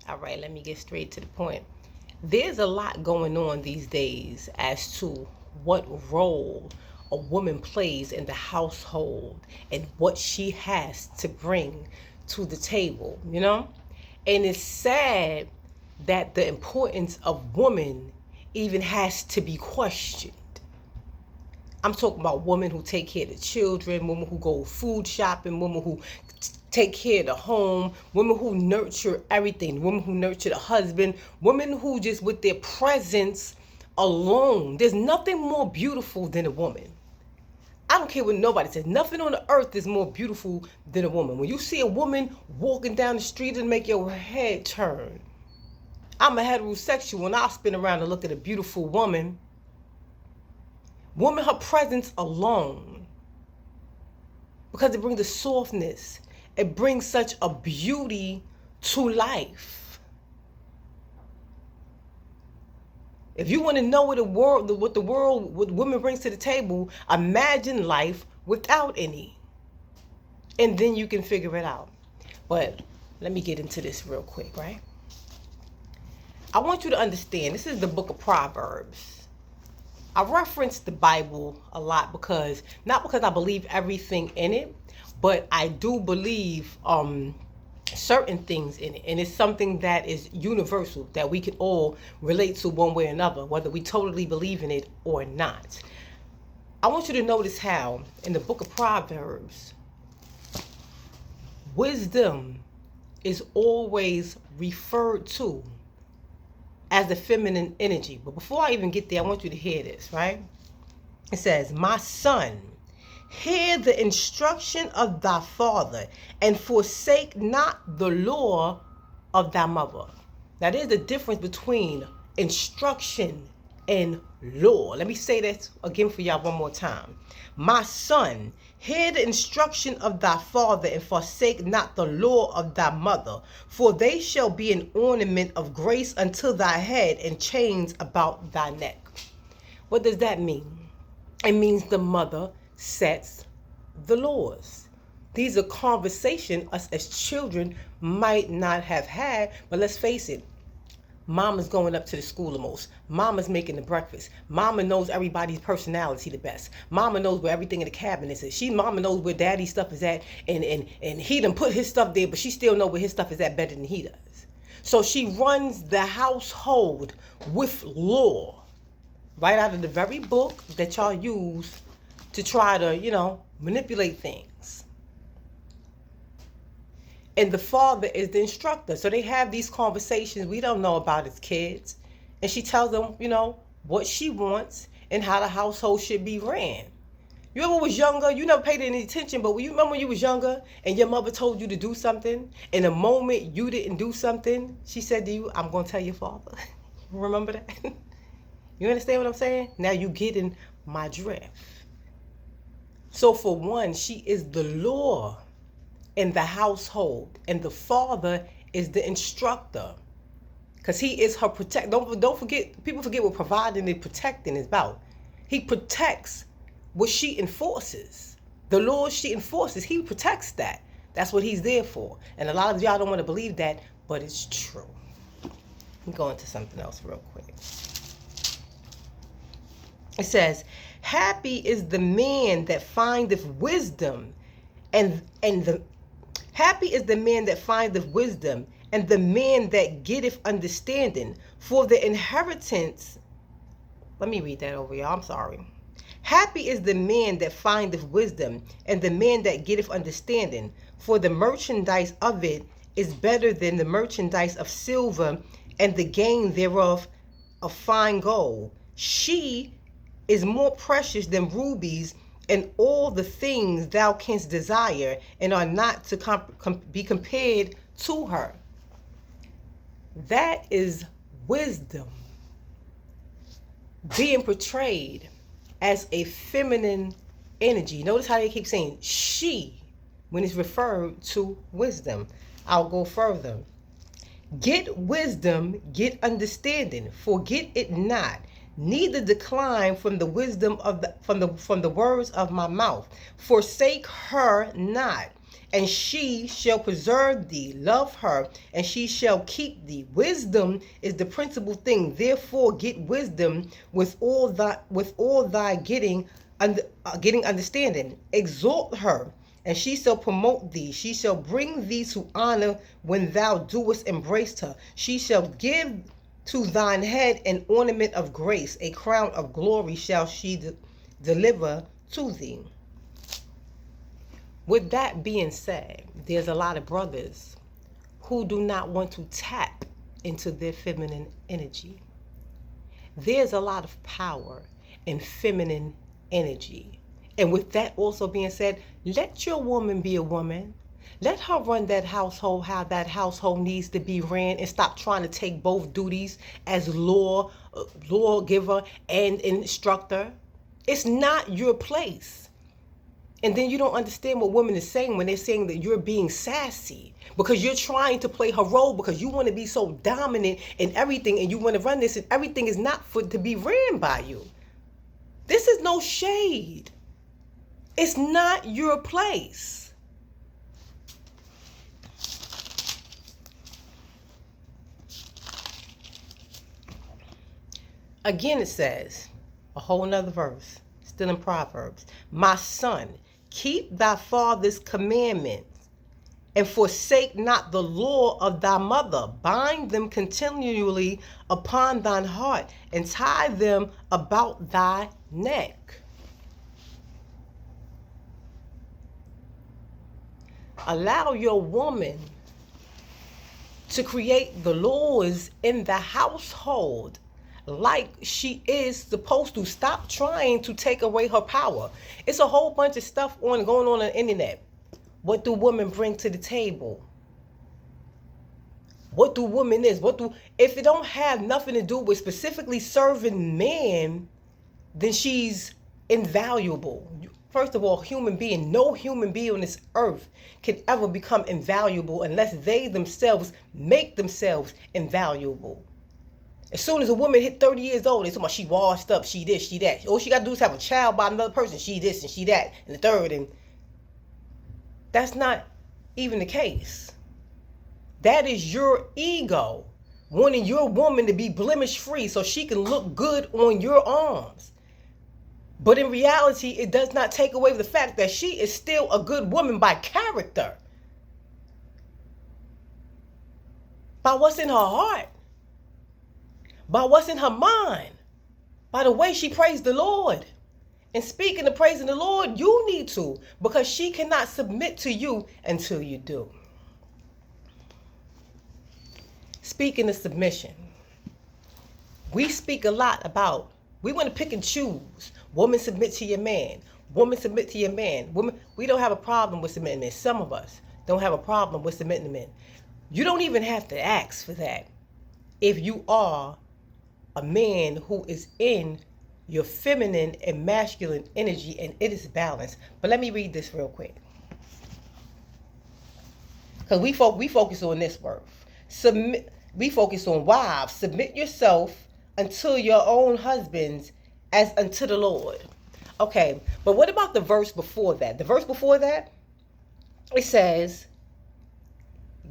All right, let me get straight to the point. There's a lot going on these days as to what role a woman plays in the household and what she has to bring to the table, you know? And it's sad that the importance of women even has to be questioned. I'm talking about women who take care of the children, women who go food shopping, women who take care of the home, women who nurture everything, women who nurture the husband, women who just with their presence alone. There's nothing more beautiful than a woman. I don't care what nobody says. Nothing on the earth is more beautiful than a woman. When you see a woman walking down the street and make your head turn. I'm a heterosexual and I'll spin around and look at a beautiful woman. Woman, her presence alone. Because it brings a softness. It brings such a beauty to life. If you want to know what what women brings to the table, imagine life without any. And then you can figure it out. But let me get into this real quick, right? I want you to understand, this is the book of Proverbs. I reference the Bible a lot not because I believe everything in it, but I do believe certain things in it. And it's something that is universal, that we can all relate to one way or another, whether we totally believe in it or not. I want you to notice how in the book of Proverbs, wisdom is always referred to as the feminine energy. But before I even get there, I want you to hear this, right? It says, "My son, hear the instruction of thy father, and forsake not the law of thy mother." Now, there's a difference between instruction and law. Let me say that again for y'all one more time. "My son, hear the instruction of thy father, and forsake not the law of thy mother, for they shall be an ornament of grace unto thy head, and chains about thy neck." What does that mean? It means the mother sets the laws. These are conversations us as children might not have had, but let's face it. Mama's going up to the school the most. Mama's making the breakfast. Mama knows everybody's personality the best. Mama knows where everything in the cabinet is. Mama knows where daddy's stuff is at, and he done put his stuff there, but she still know where his stuff is at better than he does. So she runs the household with law, right out of the very book that y'all use to try to, manipulate things. And the father is the instructor. So they have these conversations we don't know about as kids. And she tells them, what she wants and how the household should be ran. You ever was younger, you never paid any attention, but you remember when you was younger and your mother told you to do something, and the moment you didn't do something, she said to you, "I'm going to tell your father." Remember that? You understand what I'm saying? Now you getting my drift. So for one, she is the law in the household, and the father is the instructor, because he is her protect. Don't forget, people forget what providing and protecting is about. He protects what she enforces. The laws she enforces, he protects that. That's what he's there for. And a lot of y'all don't want to believe that, but it's true. I'm going to something else real quick. It says, "Happy is the man that findeth wisdom, happy is the man that findeth wisdom, and the man that getteth understanding. For the inheritance," let me read that over, y'all. I'm sorry. "Happy is the man that findeth wisdom, and the man that getteth understanding. For the merchandise of it is better than the merchandise of silver, and the gain thereof of fine gold. She is more precious than rubies, and all the things thou canst desire, and are not to be compared to her." That is wisdom being portrayed as a feminine energy. Notice how they keep saying she when it's referred to wisdom. I'll go further. "Get wisdom, get understanding, forget it not. Neither decline from the wisdom of from the words of my mouth. Forsake her not, and she shall preserve thee. Love her, and she shall keep thee. Wisdom is the principal thing. Therefore, get wisdom with all thy getting understanding. Exalt her, and she shall promote thee. She shall bring thee to honor when thou doest embrace her. She shall give to thine head an ornament of grace. A crown of glory shall she deliver to thee. With that being said, there's a lot of brothers who do not want to tap into their feminine energy. There's a lot of power in feminine energy. And with that also being said, let your woman be a woman. Let her run that household how that household needs to be ran, and stop trying to take both duties as lawgiver and instructor. It's not your place. And then you don't understand what women are saying when they're saying that you're being sassy because you're trying to play her role because you want to be so dominant in everything and you want to run this, and everything is not to be ran by you. This is no shade. It's not your place. Again, it says, a whole nother verse, still in Proverbs, my son, keep thy father's commandments, and forsake not the law of thy mother. Bind them continually upon thine heart, and tie them about thy neck. Allow your woman to create the laws in the household like she is supposed to. Stop trying to take away her power. It's a whole bunch of stuff going on the internet. What do women bring to the table? What do women is? If it don't have nothing to do with specifically serving men, then she's invaluable. First of all, human being, no human being on this earth can ever become invaluable unless they themselves make themselves invaluable. As soon as a woman hit 30 years old, they talk about she washed up, she this, she that. All she got to do is have a child by another person, she this and she that, and the third. And that's not even the case. That is your ego wanting your woman to be blemish free so she can look good on your arms. But in reality, it does not take away the fact that she is still a good woman by character. By what's in her heart. By what's in her mind. By the way she praised the Lord. And speaking of praising the Lord, you need to, because she cannot submit to you until you do. Speaking of submission, we speak a lot about, we want to pick and choose. Woman, submit to your man. Woman, submit to your man. Woman, we don't have a problem with submitting men. Some of us don't have a problem with submitting to men. You don't even have to ask for that if you are a man who is in your feminine and masculine energy and it is balanced. But let me read this real quick. Because we focus on this word. Submit. We focus on wives. Submit yourself unto your own husbands as unto the Lord. Okay, but what about the verse before that? The verse before that, it says,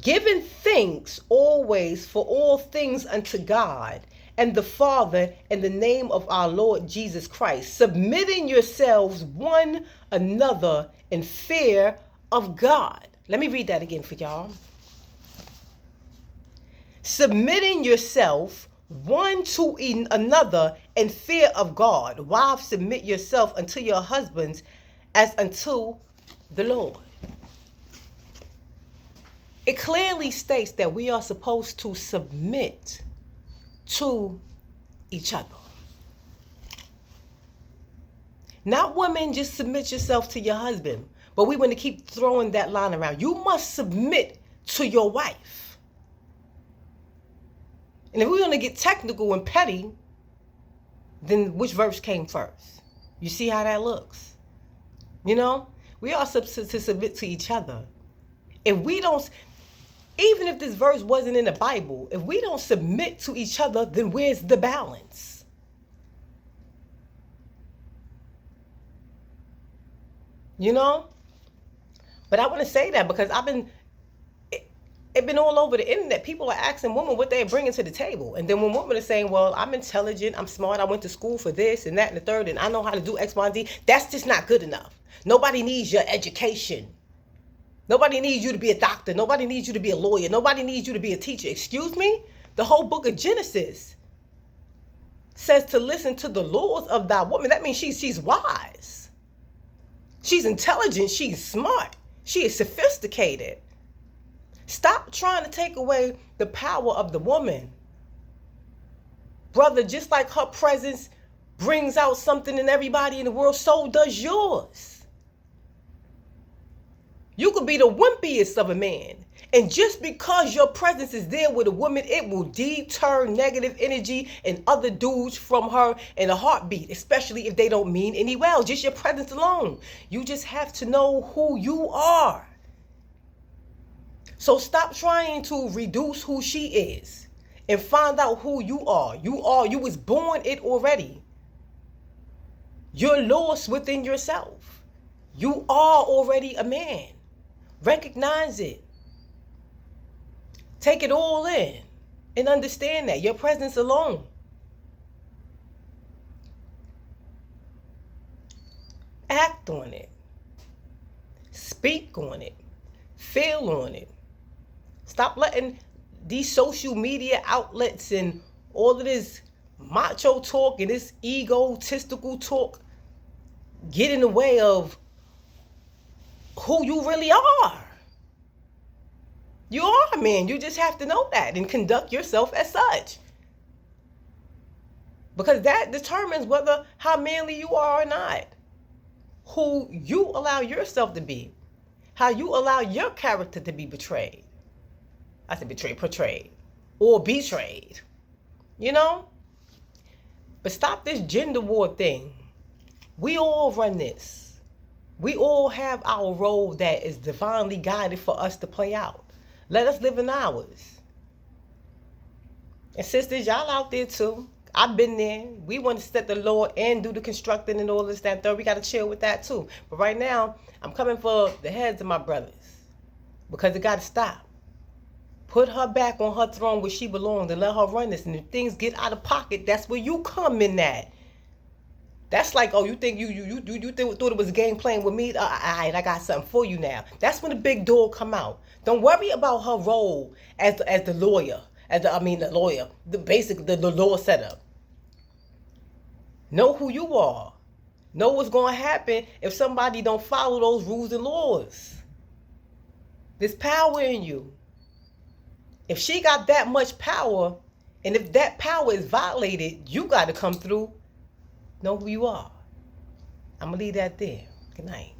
giving thanks always for all things unto God and the Father in the name of our Lord Jesus Christ, submitting yourselves one another in fear of God. Let me read that again for y'all. Submitting yourself one to another in fear of God. Wives, submit yourself unto your husbands as unto the Lord. It clearly states that we are supposed to submit to each other. Not women, just submit yourself to your husband. But we want to keep throwing that line around. You must submit to your wife. And if we're going to get technical and petty, then which verse came first? You see how that looks? You know, we are supposed to submit to each other. If we don't, even if this verse wasn't in the Bible, if we don't submit to each other, then where's the balance? You know? But I want to say that because it's been all over the internet. People are asking women what they're bringing to the table. And then when women are saying, well, I'm intelligent, I'm smart, I went to school for this and that and the third, and I know how to do X, Y, and Z, that's just not good enough. Nobody needs your education. Nobody needs you to be a doctor. Nobody needs you to be a lawyer. Nobody needs you to be a teacher. Excuse me? The whole book of Genesis says to listen to the laws of thy woman. That means she's wise. She's intelligent. She's smart. She is sophisticated. Stop trying to take away the power of the woman. Brother, just like her presence brings out something in everybody in the world, so does yours. You could be the wimpiest of a man. And just because your presence is there with a woman, it will deter negative energy and other dudes from her in a heartbeat, especially if they don't mean any well. Just your presence alone. You just have to know who you are. So stop trying to reduce who she is and find out who you are. You was born it already. You're lost within yourself. You are already a man. Recognize it. Take it all in and understand that your presence alone. Act on it. Speak on it. Feel on it. Stop letting these social media outlets and all of this macho talk and this egotistical talk get in the way of who you really are. You are a man. You just have to know that and conduct yourself as such. Because that determines how manly you are or not. Who you allow yourself to be. How you allow your character to be betrayed. I said portrayed. Or betrayed. You know? But stop this gender war thing. We all run this. We all have our role that is divinely guided for us to play out. Let us live in ours. And sisters, y'all out there too. I've been there. We want to set the law and do the constructing and all this, that, and third. We got to chill with that too. But right now, I'm coming for the heads of my brothers. Because it got to stop. Put her back on her throne where she belongs and let her run this. And if things get out of pocket, that's where you come in at. That's like, oh, you think you thought it was a game playing with me? All right, I got something for you now. That's when the big dog come out. Don't worry about her role as the lawyer, the lawyer, the law setup. Know who you are. Know what's going to happen if somebody don't follow those rules and laws. There's power in you. If she got that much power, and if that power is violated, you got to come through. Know who you are. I'm going to leave that there. Good night.